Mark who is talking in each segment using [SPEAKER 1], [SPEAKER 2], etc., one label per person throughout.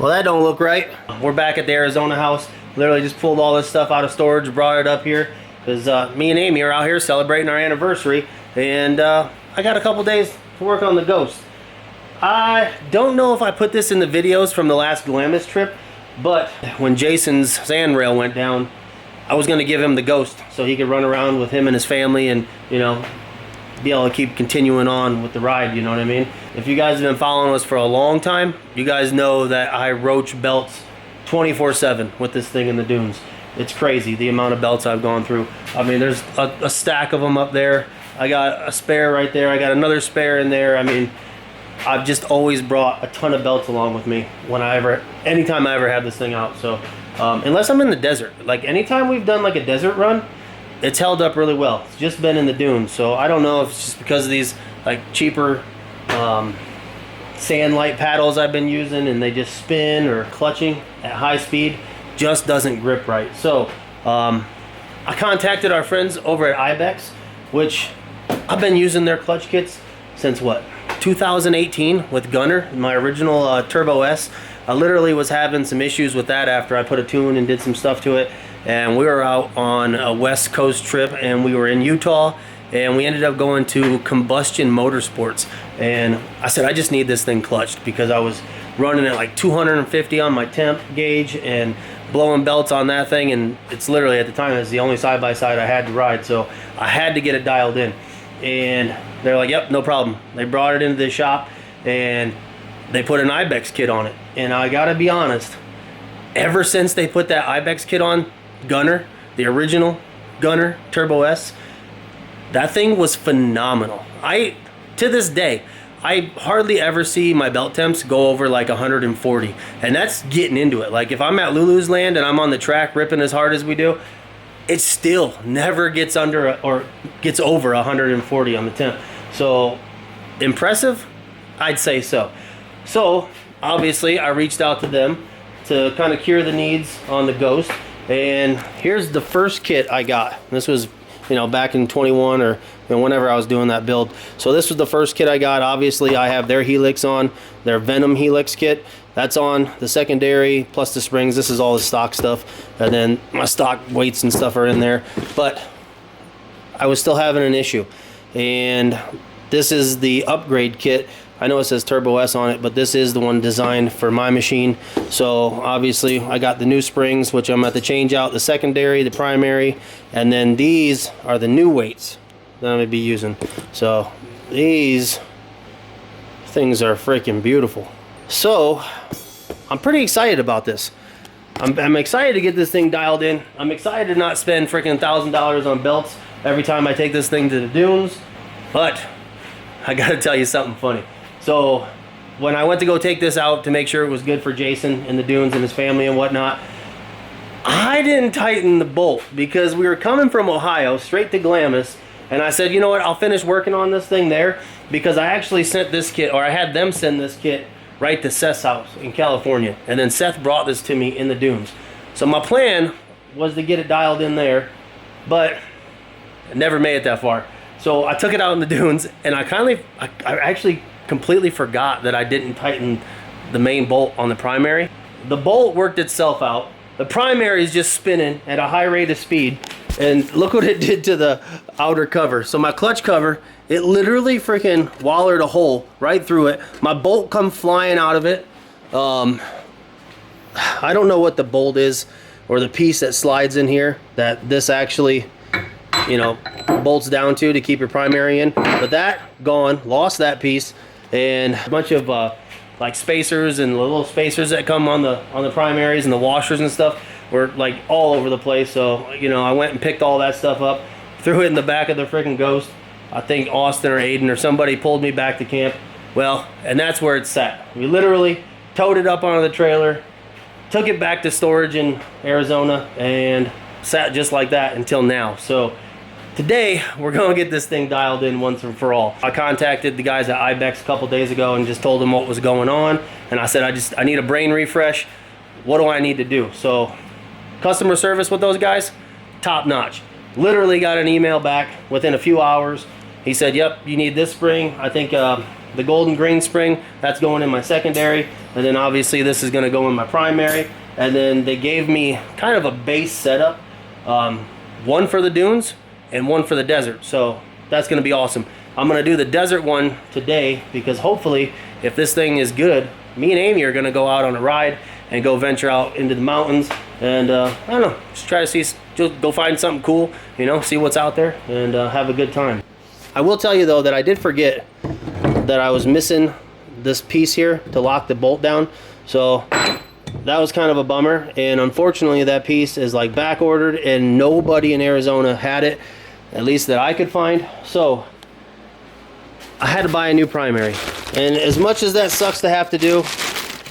[SPEAKER 1] Well, that don't look right. We're back at the Arizona house. Literally just pulled all this stuff out of storage, brought it up here because me and Amy are out here celebrating our anniversary, and I got a couple days to work on the Ghost. I don't know if I put this in the videos from the last Glamis trip, but when Jason's sand rail went down, I was going to give him the Ghost so he could run around with him and his family and, you know, be able to keep continuing on with the ride, you know what I mean? If you guys have been following us for a long time, you guys know that I roach belts 24/7 with this thing in the dunes. It's crazy the amount of belts I've gone through. I mean, there's a stack of them up there. I got a spare right there. I got another spare in there. I mean, I've just always brought a ton of belts along with me anytime I ever have this thing out. So unless I'm in the desert, like anytime we've done like a desert run, it's held up really well. It's just been in the dunes. So I don't know if it's just because of these like cheaper sand light paddles I've been using and they just spin or clutching at high speed, just doesn't grip right. So I contacted our friends over at Ibexx, which I've been using their clutch kits since what, 2018 with Gunner, my original Turbo S. I literally was having some issues with that after I put a tune and did some stuff to it, and we were out on a West Coast trip and we were in Utah, and we ended up going to Combustion Motorsports, and I said I just need this thing clutched because I was running at like 250 on my temp gauge and blowing belts on that thing, and it's literally at the time it's the only side-by-side I had to ride, so I had to get it dialed in. And they're like, yep, no problem. They brought it into the shop and they put an Ibexx kit on it. And I gotta be honest, ever since they put that Ibexx kit on Gunner, the original Gunner Turbo S, that thing was phenomenal. To this day, I hardly ever see my belt temps go over like 140, and that's getting into it. Like if I'm at Lulu's Land and I'm on the track ripping as hard as we do, it still never gets under or gets over 140 on the temp. So impressive, I'd say so. So obviously I reached out to them to kind of cure the needs on the Ghost, and here's the first kit I got. This was, you know, back in 21 or whenever I was doing that build. So this was the first kit I got. Obviously I have their Helix on, their Venom Helix kit. That's on the secondary plus the springs. This is all the stock stuff, and then my stock weights and stuff are in there, but I was still having an issue. And this is the upgrade kit. I know it says Turbo S on it, but this is the one designed for my machine. So obviously I got the new springs, which I'm at to change out, the secondary, the primary, and then these are the new weights that I'm gonna be using. So these things are freaking beautiful. So I'm pretty excited about this. I'm excited to get this thing dialed in. I'm excited to not spend freaking $1,000 on belts every time I take this thing to the dunes. But I gotta tell you something funny. So when I went to go take this out to make sure it was good for Jason in the dunes and his family and whatnot, I didn't tighten the bolt because we were coming from Ohio straight to Glamis, and I said, you know what, I'll finish working on this thing there, because I actually sent this kit, or I had them send this kit right to Seth's house in California, and then Seth brought this to me in the dunes. So my plan was to get it dialed in there, but I never made it that far. So I took it out in the dunes, and I actually completely forgot that I didn't tighten the main bolt on the primary. The bolt worked itself out. The primary is just spinning at a high rate of speed, and look what it did to the outer cover. So my clutch cover, it literally freaking wallered a hole right through it. My bolt come flying out of it. I don't know what the bolt is, or the piece that slides in here that this actually, you know, bolts down to keep your primary in, but that gone, lost that piece, and a bunch of like spacers and little spacers that come on the primaries and the washers and stuff were like all over the place. So, you know, I went and picked all that stuff up, threw it in the back of the freaking Ghost. I think Austin or Aiden or somebody pulled me back to camp. Well, and that's where it's sat. We literally towed it up onto the trailer, took it back to storage in Arizona, and sat just like that until now. So today we're gonna get this thing dialed in once and for all. I contacted the guys at Ibexx a couple days ago and just told them what was going on, and I said I need a brain refresh. What do I need to do? So customer service with those guys, top notch. Literally got an email back within a few hours. He said, yep, you need this spring. I think the golden grain spring, that's going in my secondary, and then obviously this is going to go in my primary. And then they gave me kind of a base setup, one for the dunes and one for the desert, so that's going to be awesome. I'm going to do the desert one today because hopefully if this thing is good, me and Amy are going to go out on a ride and go venture out into the mountains and I don't know, just try to see, just go find something cool, you know, see what's out there and have a good time. I will tell you though that I did forget that I was missing this piece here to lock the bolt down, so that was kind of a bummer, and unfortunately that piece is like back ordered and nobody in Arizona had it, at least that I could find, so I had to buy a new primary. And as much as that sucks to have to do,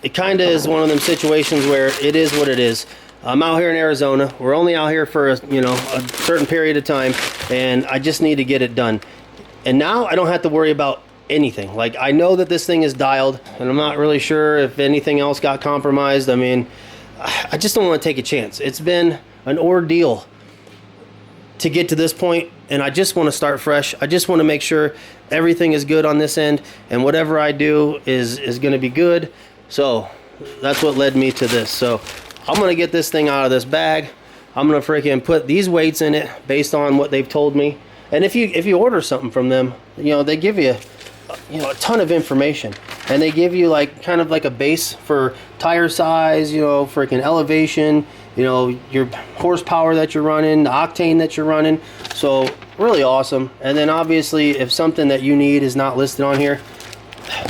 [SPEAKER 1] it kind of is one of them situations where it is what it is. I'm out here in Arizona, we're only out here for a certain period of time, and I just need to get it done. And now I don't have to worry about anything. Like, I know that this thing is dialed, and I'm not really sure if anything else got compromised. I mean, I just don't want to take a chance. It's been an ordeal to get to this point, and I just want to start fresh. I just want to make sure everything is good on this end, and whatever I do is going to be good. So that's what led me to this. So I'm going to get this thing out of this bag. I'm going to freaking put these weights in it based on what they've told me. And if you order something from them, you know, they give you a ton of information, and they give you like kind of like a base for tire size, you know, freaking elevation, you know, your horsepower that you're running, the octane that you're running. So really awesome. And then obviously if something that you need is not listed on here,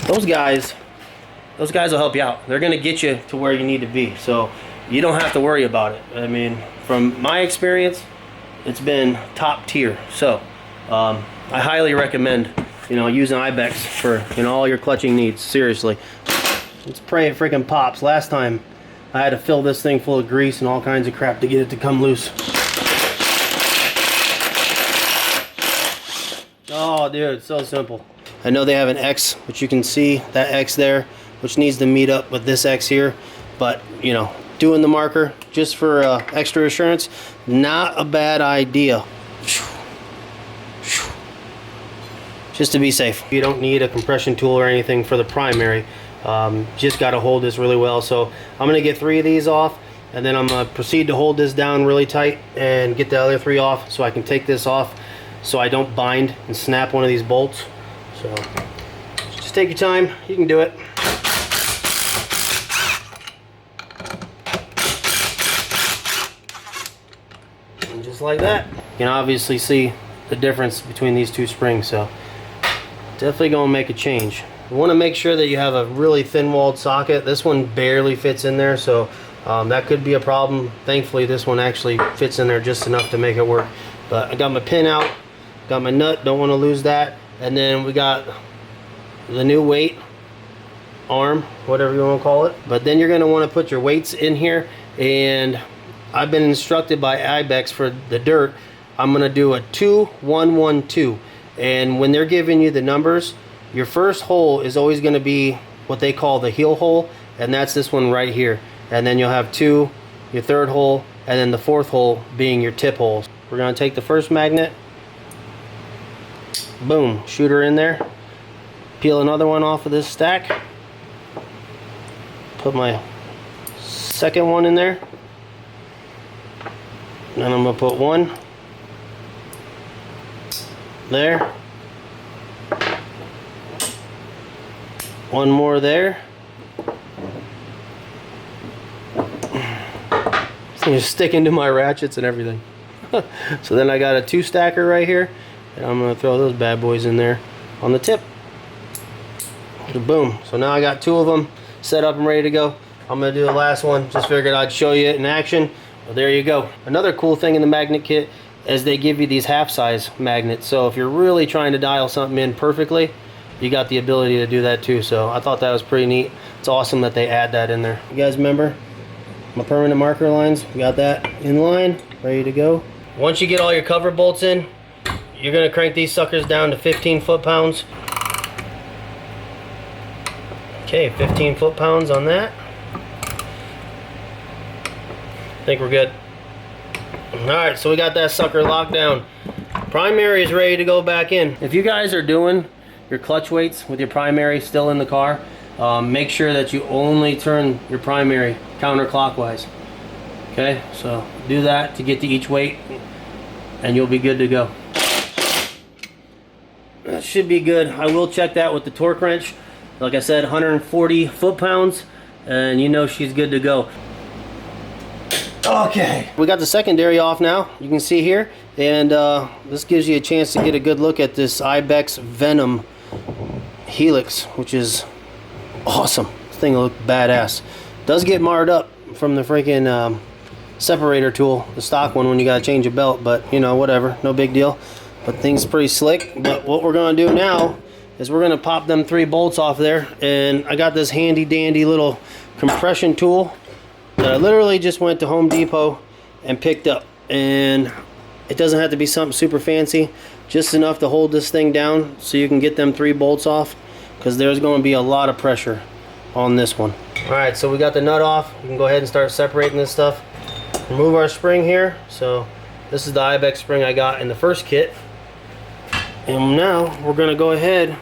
[SPEAKER 1] those guys will help you out. They're going to get you to where you need to be, so you don't have to worry about it. I mean, from my experience, it's been top tier. So I highly recommend, you know, using Ibexx for, you know, all your clutching needs. Seriously, let's pray it freaking pops. Last time I had to fill this thing full of grease and all kinds of crap to get it to come loose. Oh dude, so simple. I know they have an X, which you can see that X there, which needs to meet up with this X here, but you know, doing the marker just for extra assurance, not a bad idea. Just to be safe. You don't need a compression tool or anything for the primary. Just got to hold this really well. So I'm going to get 3 of these off, and then I'm going to proceed to hold this down really tight and get the other 3 off so I can take this off so I don't bind and snap one of these bolts. So just take your time, you can do it. And just like that. You can obviously see the difference between these 2 springs, so definitely gonna make a change. You want to make sure that you have a really thin walled socket. This one barely fits in there, so that could be a problem. Thankfully this one actually fits in there just enough to make it work. But I got my pin out, got my nut, don't want to lose that, and then we got the new weight arm, whatever you want to call it. But then you're going to want to put your weights in here, and I've been instructed by Ibexx for the dirt, I'm going to do a 2-1-1-2. And when they're giving you the numbers, your first hole is always going to be what they call the heel hole, and that's this one right here. And then you'll have 2, your third hole, and then the 4th hole being your tip holes. We're going to take the first magnet, boom, shoot her in there, peel another one off of this stack, put my second one in there, and I'm going to put one there, one more there. This thing is sticking to my ratchets and everything. So then I got a 2 stacker right here, and I'm going to throw those bad boys in there on the tip. So boom. So now I got 2 of them set up and ready to go. I'm going to do the last one. Just figured I'd show you it in action. Well, there you go. Another cool thing in the magnet kit is they give you these half-size magnets. So if you're really trying to dial something in perfectly, you got the ability to do that too. So I thought that was pretty neat. It's awesome that they add that in there. You guys remember my permanent marker lines? We got that in line, ready to go. Once you get all your cover bolts in, you're going to crank these suckers down to 15 foot-pounds. Okay, 15 foot-pounds on that. I think we're good. Alright, so we got that sucker locked down. Primary is ready to go back in. If you guys are doing your clutch weights with your primary still in the car, make sure that you only turn your primary counterclockwise. Okay, so do that to get to each weight and you'll be good to go. That should be good. I will check that with the torque wrench. Like I said, 140 foot-pounds, and you know she's good to go. Okay, we got the secondary off now, you can see here, and this gives you a chance to get a good look at this Ibexx Venom Helix, which is awesome. This thing looks badass. Does get marred up from the freaking separator tool, the stock one, when you gotta change a belt, but you know, whatever, no big deal. But things pretty slick. But what we're gonna do now is we're gonna pop them 3 bolts off there, and I got this handy dandy little compression tool that I literally just went to Home Depot and picked up, and it doesn't have to be something super fancy, just enough to hold this thing down so you can get them 3 bolts off, because there's going to be a lot of pressure on this one. Alright, so we got the nut off. We can go ahead and start separating this stuff. Remove our spring here. So this is the Ibexx spring I got in the first kit, and now we're going to go ahead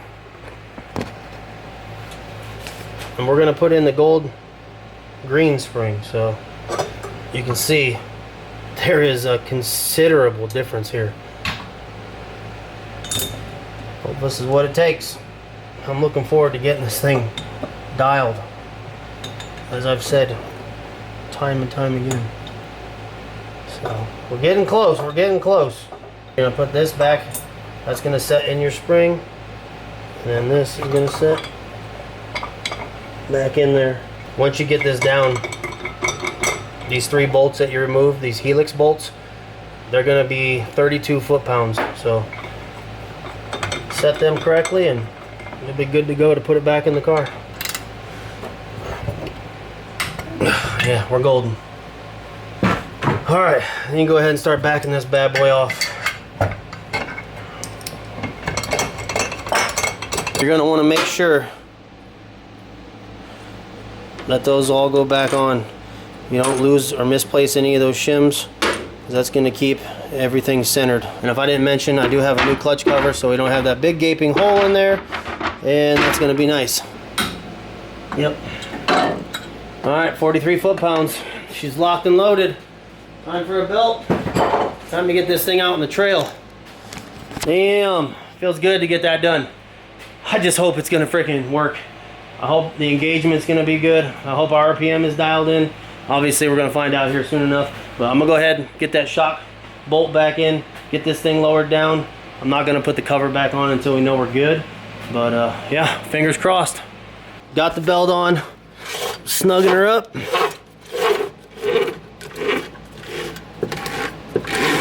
[SPEAKER 1] and we're going to put in the gold green spring. So you can see there is a considerable difference here. Well, this is what it takes. I'm looking forward to getting this thing dialed, as I've said time and time again. So we're getting close, we're getting close. You're gonna put this back, that's gonna set in your spring, and then this is gonna set back in there. Once you get this down, these 3 bolts that you removed, these Helix bolts, they're going to be 32 foot-pounds. So set them correctly and you'll be good to go to put it back in the car. Yeah, we're golden. Alright, then you go ahead and start backing this bad boy off. You're going to want to make sure that those all go back on. You don't lose or misplace any of those shims, because that's going to keep everything centered. And if I didn't mention, I do have a new clutch cover, so we don't have that big gaping hole in there, and that's going to be nice. Yep. Alright, 43 foot-pounds. She's locked and loaded. Time for a belt. Time to get this thing out on the trail. Damn, feels good to get that done. I just hope it's going to freaking work. I hope the engagement's going to be good. I hope our RPM is dialed in. Obviously, we're going to find out here soon enough. But I'm going to go ahead and get that shock bolt back in, get this thing lowered down. I'm not going to put the cover back on until we know we're good. But yeah, fingers crossed. Got the belt on, snugging her up.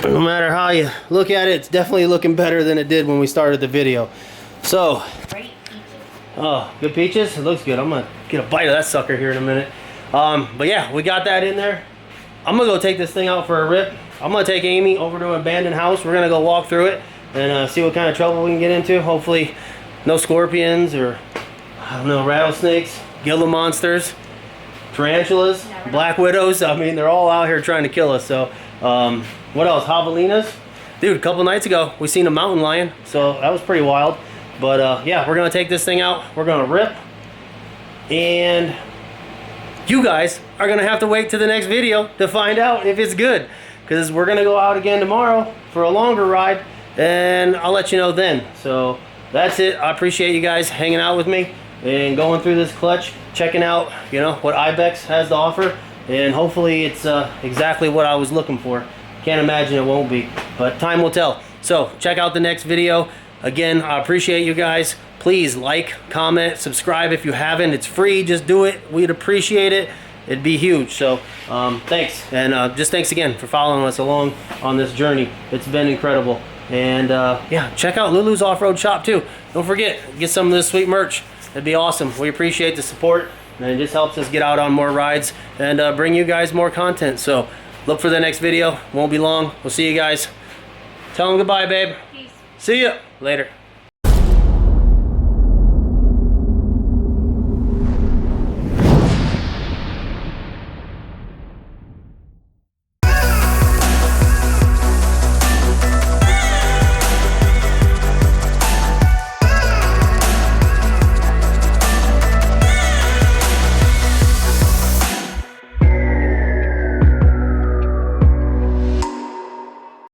[SPEAKER 1] No matter how you look at it, it's definitely looking better than it did when we started the video. So, oh, good peaches? It looks good. I'm gonna get a bite of that sucker here in a minute. But yeah, we got that in there. I'm gonna go take this thing out for a rip. I'm gonna take Amy over to an abandoned house. We're gonna go walk through it and see what kind of trouble we can get into. Hopefully no scorpions or, I don't know, rattlesnakes, Gila monsters, tarantulas, black widows. I mean, they're all out here trying to kill us. So what else? Javelinas. Dude, a couple nights ago we seen a mountain lion, so that was pretty wild. But yeah, we're gonna take this thing out, we're gonna rip, and you guys are gonna have to wait to the next video to find out if it's good, because we're gonna go out again tomorrow for a longer ride, and I'll let you know then. So that's it. I appreciate you guys hanging out with me and going through this clutch, checking out, you know, what Ibexx has to offer, and hopefully it's exactly what I was looking for. Can't imagine it won't be, but time will tell. So check out the next video. Again, I appreciate you guys. Please like, comment, subscribe if you haven't. It's free, just do it. We'd appreciate it. It'd be huge. So thanks, and just thanks again for following us along on this journey. It's been incredible. And yeah, check out Lulu's Off-Road Shop too. Don't forget, get some of this sweet merch. It'd be awesome. We appreciate the support, and it just helps us get out on more rides and bring you guys more content. So look for the next video. Won't be long. We'll see you guys. Tell them goodbye, babe. Peace. See ya. Later.